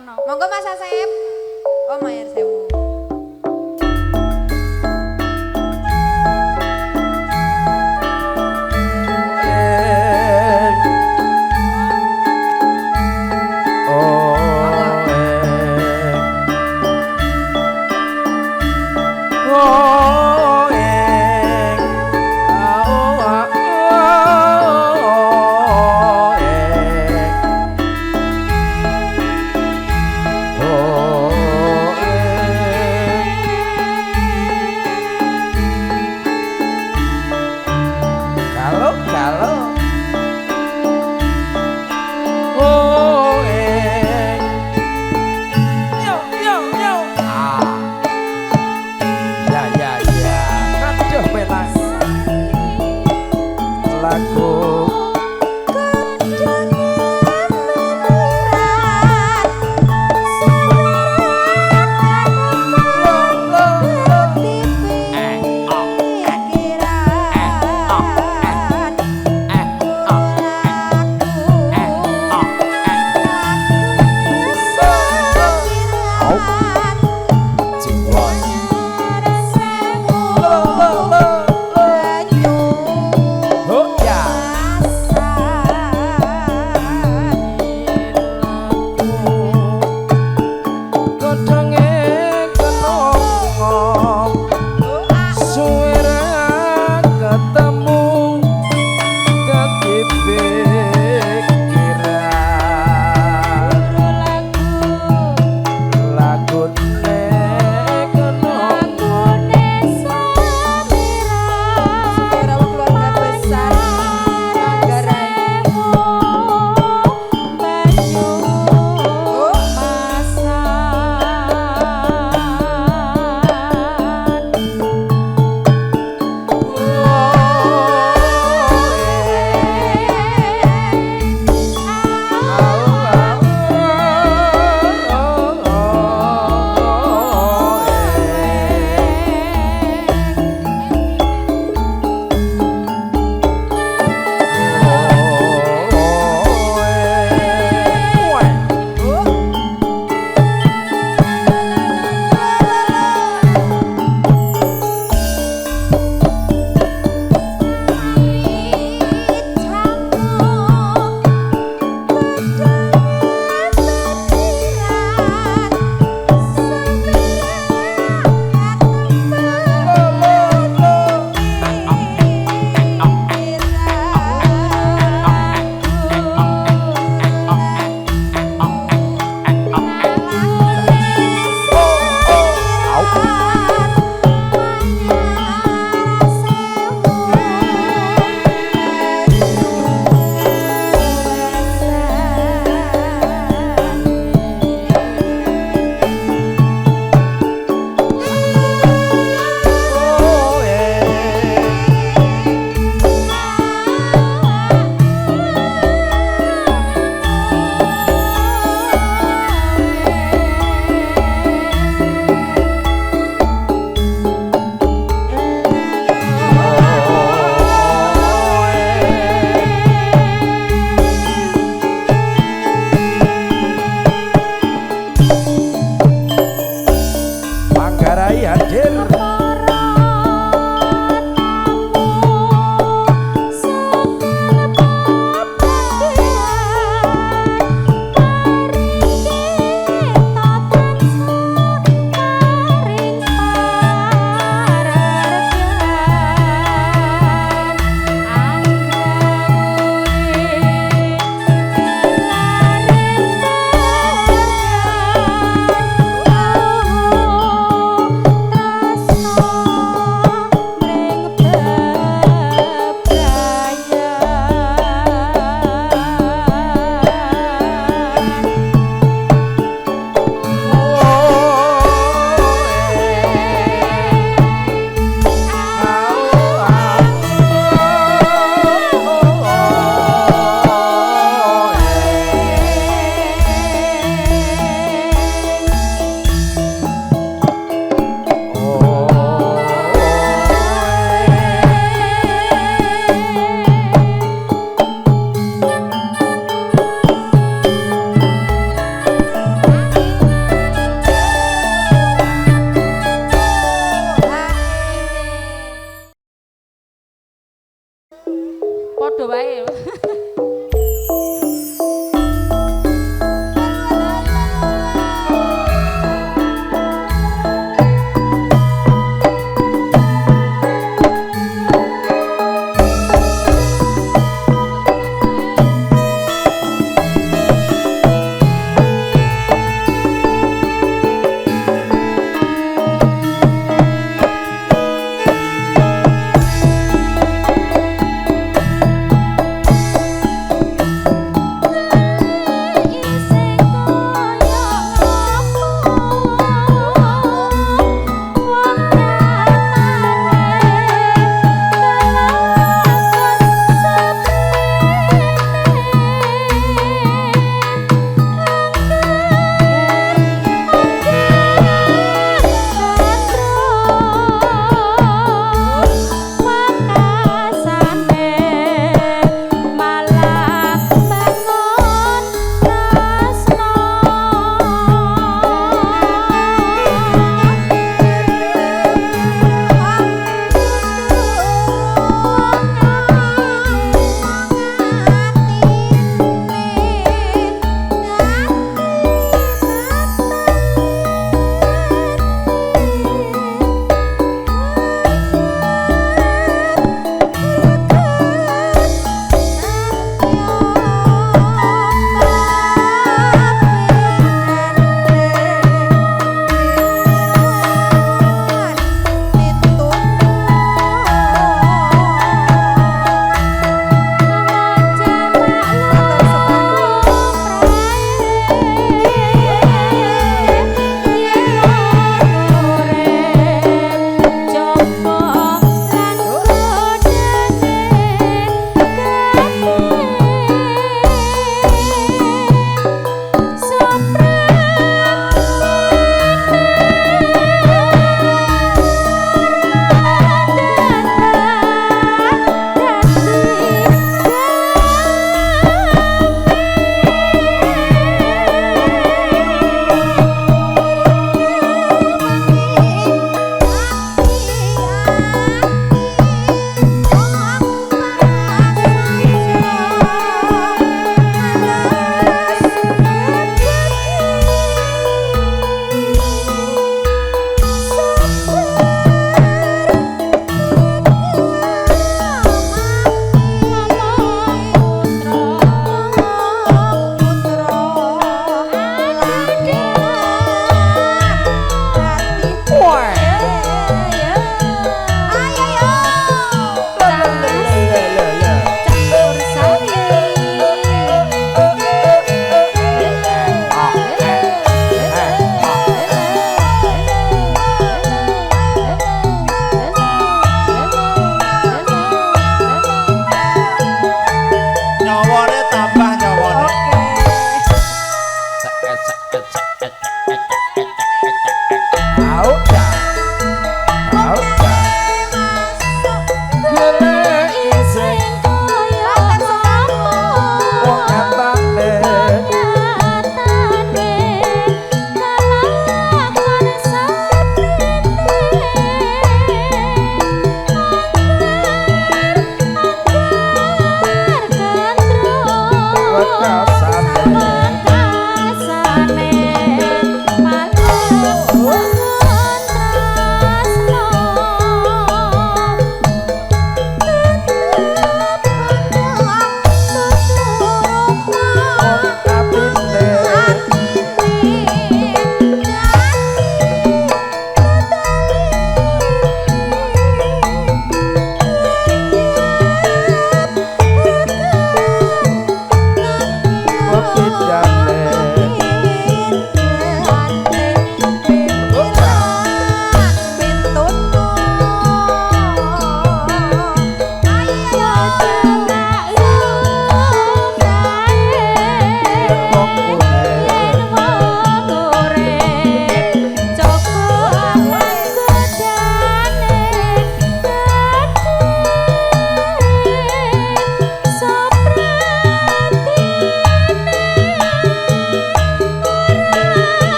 Monggo Mas Asep. Oh Mayer Sewu.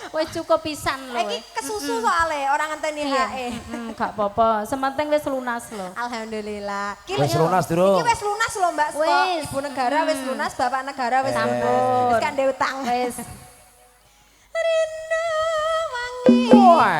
Wis cukup pisan lho. Iki kesusu soalnya orang ngenteni hae. Gak apa-apa, sementing wis lunas lho. Alhamdulillah. Wis lunas durung. Iki wis lunas lho Mbak Sko. Ibu negara wis lunas, Bapak negara wis Sampun. wis kandhe utang. Wis. Rindu wangi. Wah.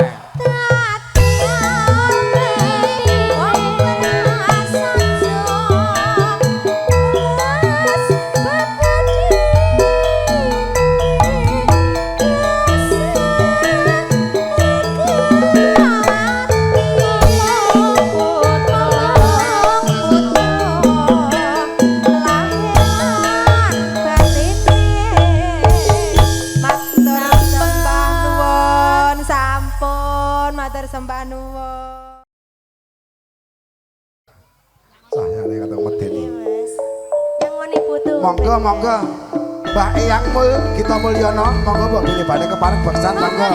Sembah nuwun. Saya nih kata medeni. Yang ngoni butuh. Monggo monggo. Mbak Eyang Mul kita Mulyono monggo mbok pilih balik ke parek beksan monggo.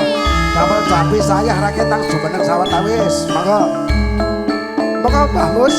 Kapal capi saya raketang jumeneng sawat awis. Monggo. Monggo Mbah Mus.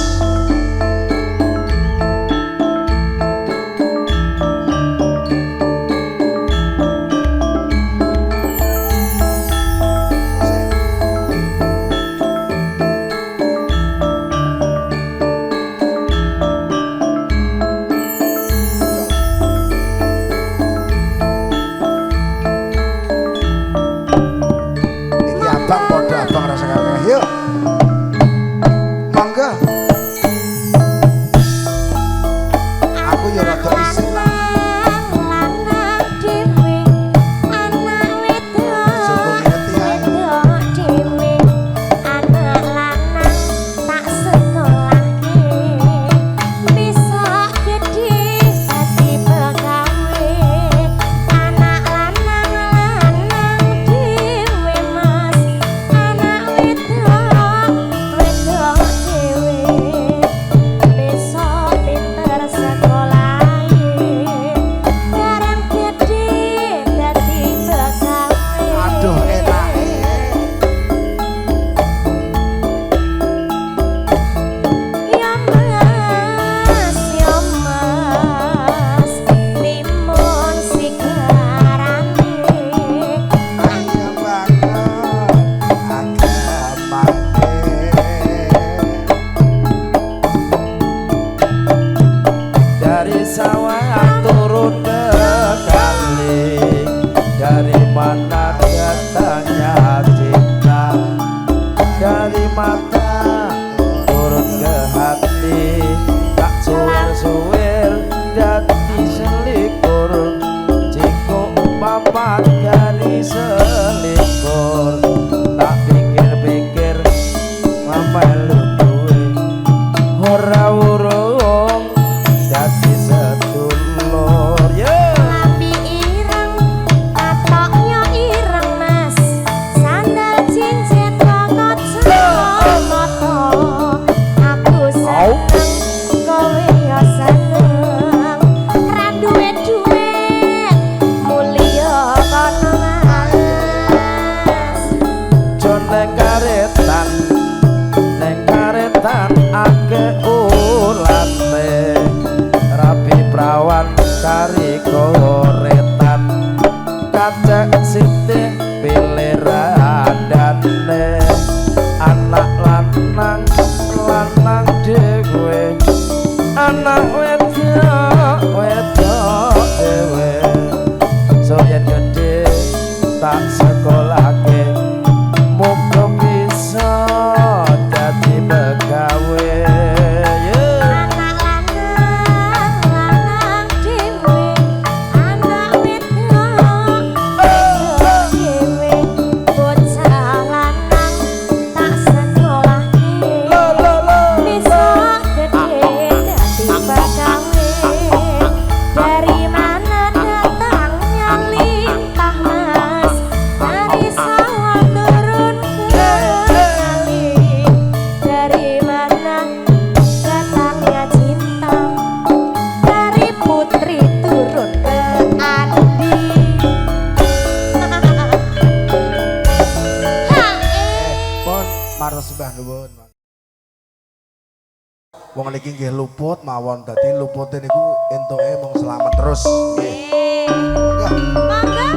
Wong niki nggih luput mawon dadi lupute niku entuke mung selamat terus. Nggih.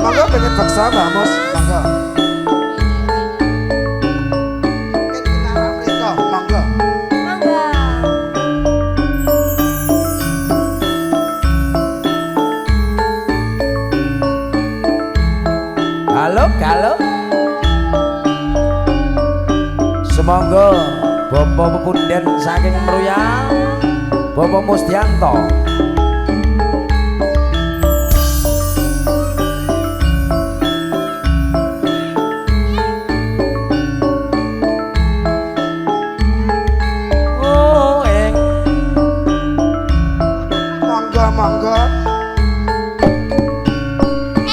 Monggo. Monggo pengen baksa Mbah Mus, monggo. Kita mriko, monggo. Mangga. Halo, halo. Semonggo Bapak Pepunden saking Meruya, Bapak Mustianto. Oh, Monggo, monggo.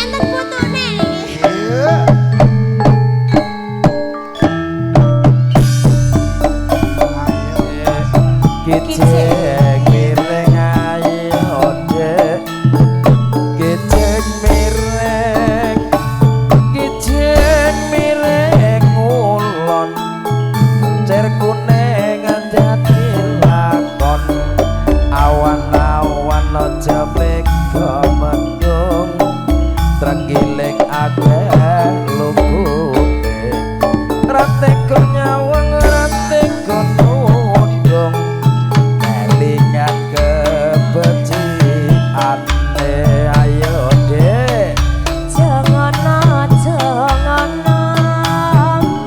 Enten putune. Iya. Kiceng miring ayo dek, kiceng miring, kiceng miring ulon, cer kuning dadi lakon, awan-awan aja mega mendung, trenggiling akeh lungguhe, ratego nyawang ratego nundung. Kelingan kebenciane ayo dek, Jangan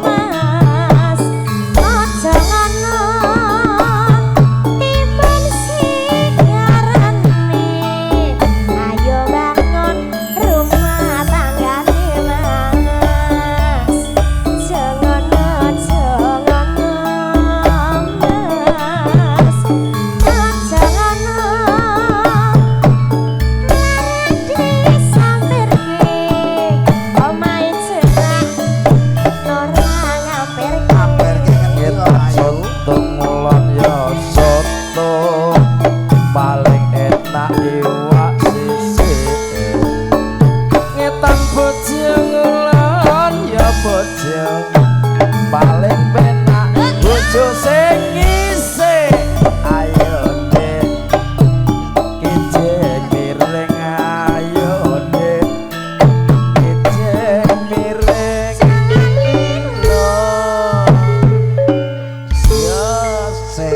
mas, jangan timun sigarane. Ayo bangun rumah tanggane mas. Jangan mas, jangan Amper ki ngerti kok ngetan ayo. soto ngulon ya soto, paling enak iwak sisik. Ngetan bojong ngulon ya bojong, paling penak bojo sing isik. Ayo dek, kiceng miring ayo dek, kiceng miring Se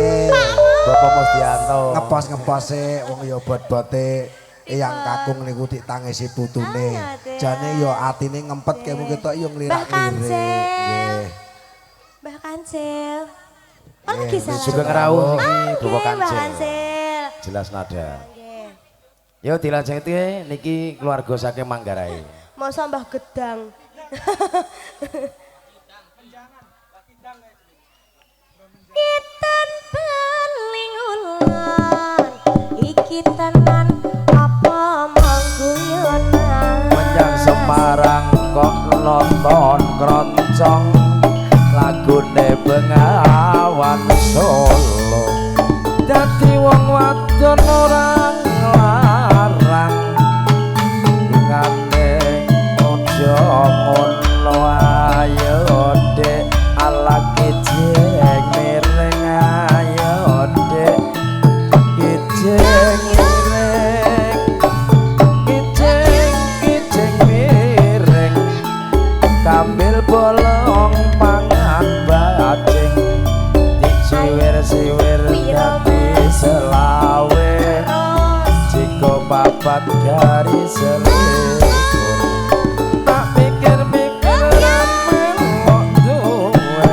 Bapak Mustianto ngepos-ngepose wong ya bot-bote eyang kakung niku ditangisi putune. Ah, Dek. Jane ya atine ngempet kemu ketok ya Mbah nglirak-lirik. Kancil. Nggih. Mbah Kancil. Oh lagi Nggih, salah. juga ngerawuh iki Bapak Mbah Kancil. Kancil. Jelas nada. Nggih. Yo dilanjutke niki keluarga saking Manggarai. Masa Mbah Gedang. Kitan paling ulan iki tenan apa mangguyonan. Menyang Semarang kok nonton kroncong, lagune Bengawan Solo. Dadi wong wadon ora nglarang, ngane ojo ngono ayo dek, ala kiceng miring ayo dek, kiceng miring, kiceng miring, kambil bolong pangan bajing, diciwir-ciwir dadi selawe, jika papat garis selikur. Tak pikir-pikir ramen kok duwe,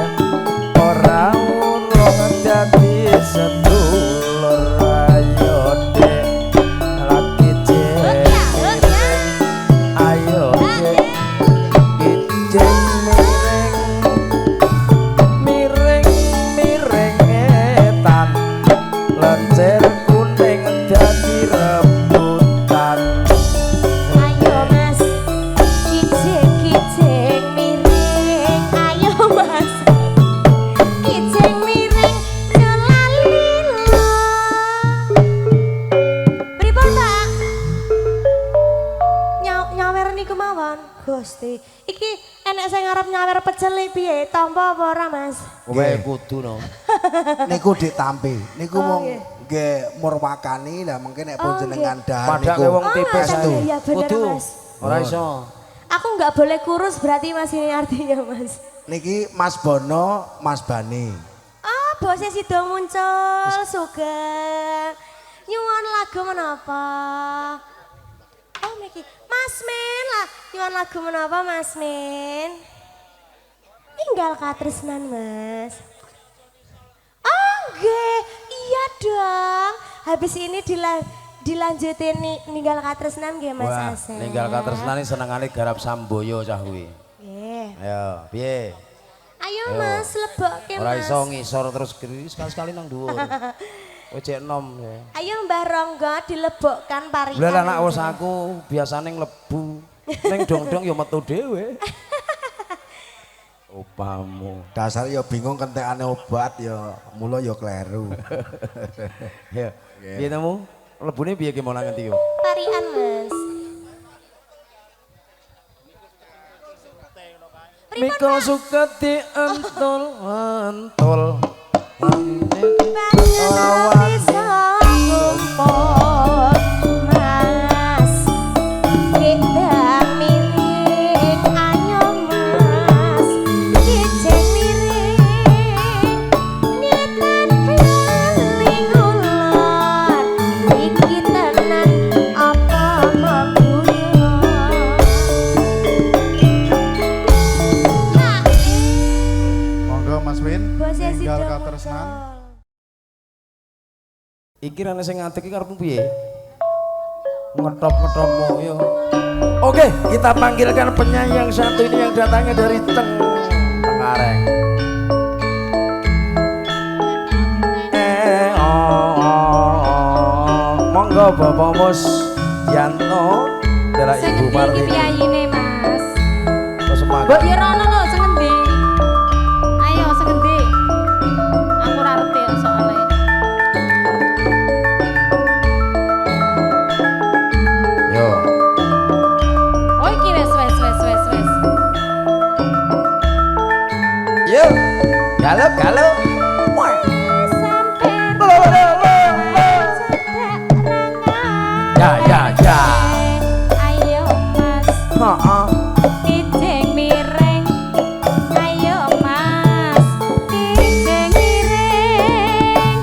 ora urung dadi sedulur. Ayo dek, lagi miring, ayo dek, kiceng miring, miring etan, lencer kuning dadi rebutan. Ayo mas, kiceng miring. Ayo mas, kiceng miring celalila. Pripun Pak? Nyawer niku mawon, Gusti. Iki enek sing arep nyawer pecel piye? Tampa apa ora mas? Kowe kudu no. Niku ditampi. Niku Oh, mung nggih. nggih murwakani lah mungkin nek pun Oh, jenengan nggih. dahan Padake niku. wong tipes iya, tuh. iya bener Kudu. mas. Ora iso. Aku nggak boleh kurus berarti Mas ini artinya Mas. Niki Mas Bono, Mas Bani. Ah, bosnya sido muncul, Sugeng. Nyuwun lagu menapa? Oh, Miki. Mas Min lah, nyuwun lagu menapa Mas Min? Tinggal katresnan Mas. Oh, nggih. Iya dong. Habis ini dilanjutin ninggal katresnan nggih Mas Wah, Asep. ninggal katresnane senengane garap Samboyo cah kuwi. Nggih. Ayo, piye? Ayo Mas, lebokke Mas. Ora iso ngisor terus kiri sekali-sekali nang dhuwur. Kowe cek enom ya. Ayo Mbah Ronggo dilebokkan parikan. Lah anak wis aku biasane nglebu. Ning dong-dong ya metu dhewe. Upamu. Dasar ya bingung kentekane obat ya mula ya kleru. Ya. Piye temu? Lebune piye ki mau nang ngendi yo? Parikan Mas. Mikul suka dientul-entul. Banyak bisa kumpul Mas. Kita miring ayo Mas. Kijeng miring niatan pialing ulon. Iki tenan apa mengguyon. Monggo Mas Win, Bosnya tinggal sido katresnan. muncul. Iki rene sing ngadeg iki karepmu piye? Ngetop-ngetopmu yo. Oke, kita panggilkan penyanyi yang satu ini yang datangnya dari Tenggareng. Monggo Bapak Mus Yanto dari Sing Ibu ngendi iki Martini. piyayine, Mas? Terus semangat. Mbok yo rono lho sing ngendi? Ayo sing ngendi? Aku ora ngerti soalnya. Yo. Oh iki wes. Yo. Galup. Wah. Sampai Ya. Ayo Mas, Heeh. kijeng miring. Ayo Mas, kijeng miring.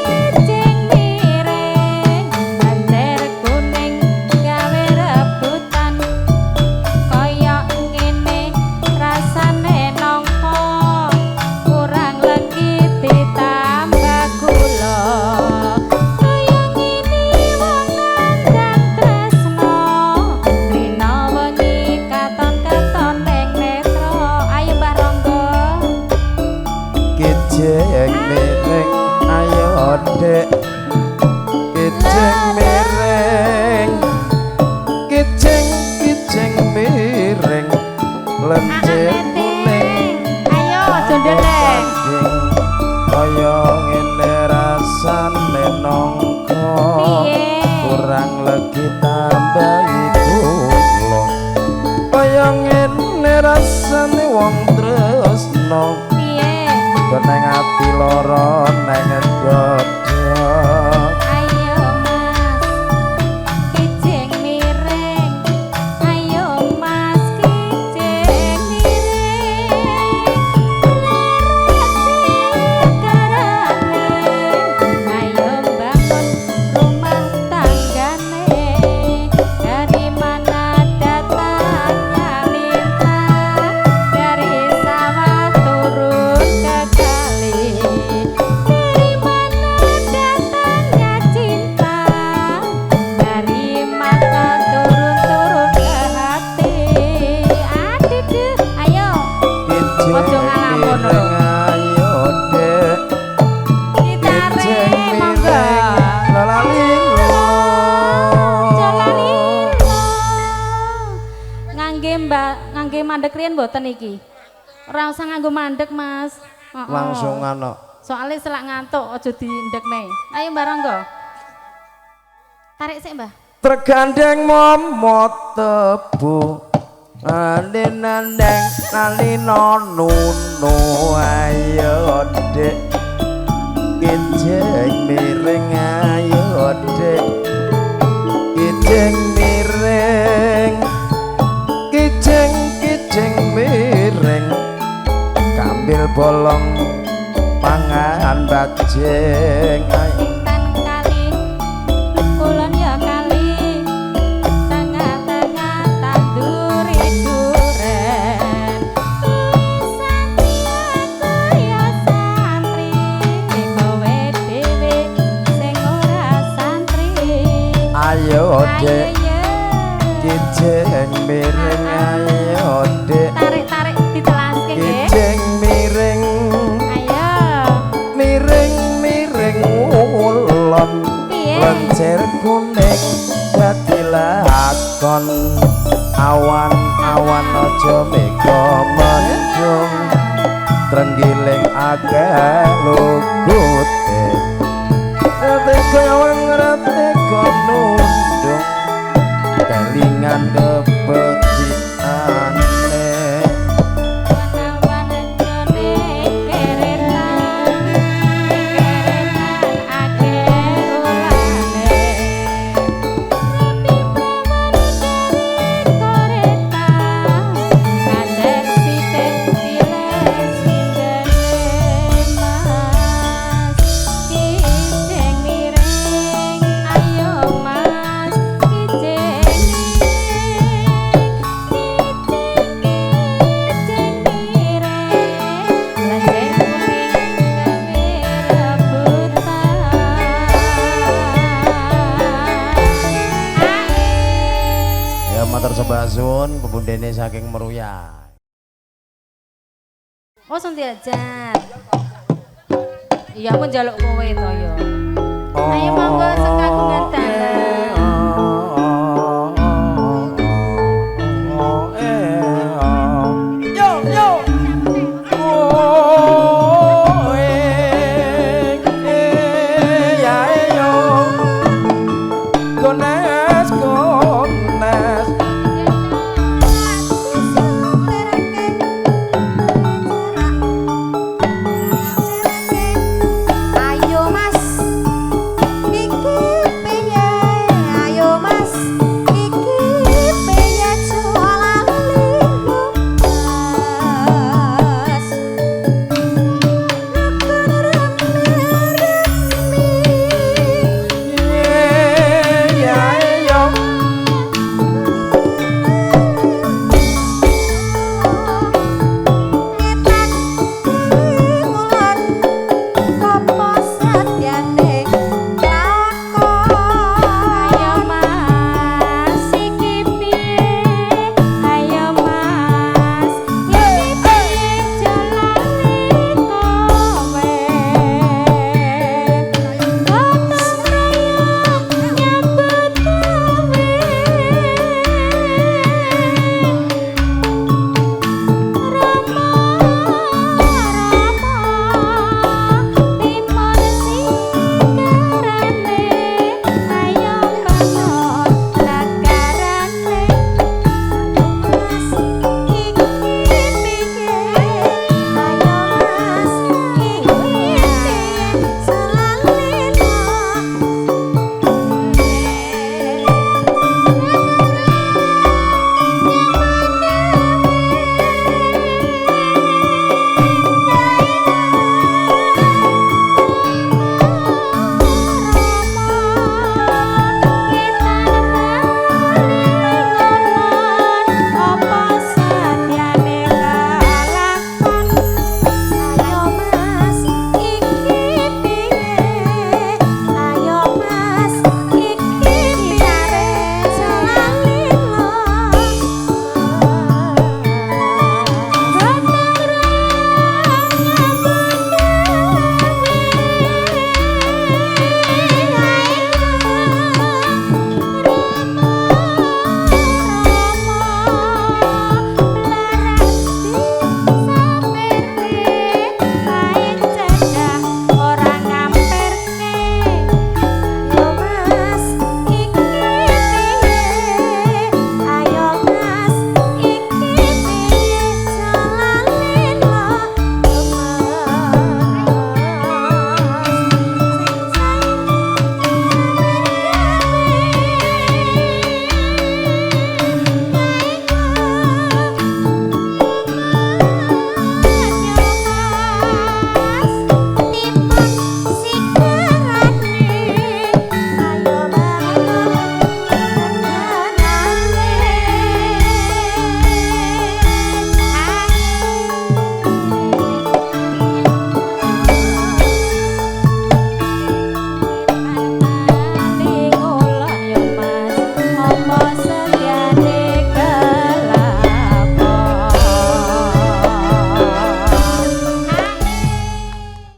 Kijeng miring. Banter kuning gawe rebutan. Koyok ngene rasane nongko. Kurang legi ditambah gula. Koyok ngene wong nandang tresno. Rina wengi katon-katon ning netro. Ayo Mbah Ronggo. Kijeng miring ayo dek. Kijeng miring. Kijeng miring. Lenjer kuning. Ayo aja ndeleng. Kaya ngene rasane nongko. Piye? Kurang legi tambahi kula. Kaya ngene rasane wong tresno. Piye? Neng ati loro neng godhog. Ayo Mas, kijeng miring. Ayo Mas, kijeng miring. Sekarane, ayo bangun rumah tanggane. Dari mana datangnya lintang? Dari sawah turun ke kali. Dari mana datangnya cinta? Dari mata turun ke hati. Aduh, ayo Ojo ngalamun lho. Ayo dek. gitare monggo. Lalalilo. Ngangge mandek riyen mboten iki. Ora usah nganggo mandek, Mas. Heeh. Langsung ano. Soalnya selak ngantuk aja diindekne. Ayo Mbak Ronggo. Tarik sik, Mbah. Tergandeng momot tebu ane nandeng nalino nunu ayo dek kijeng miring ayo dek kijeng miring bolong pangan bajing Intan kali kulon ya kali tengah-tengah tanduri duren santri aku ya santri kowe dhewe sing ora santri ayo dek ayo kijeng miring ayo dek tarik-tarik ditelaske nggih kijeng miring ayo miring ulon Piye? lencer kuning dadi lakon awan-awan aja mega mendung trenggiling akeh lugute rate gawang rate nundung kelingan kepediane Wana-wana jone keretan akeh ulane Rapi prawan dari koreta Kadek sitek dileh sindene mas Kijeng miring ayo mas Kijeng ya matur sebasun pebundene saking Meruya. Oh Suntiajan. Iya aku njaluk kowe to ya. Ayo monggo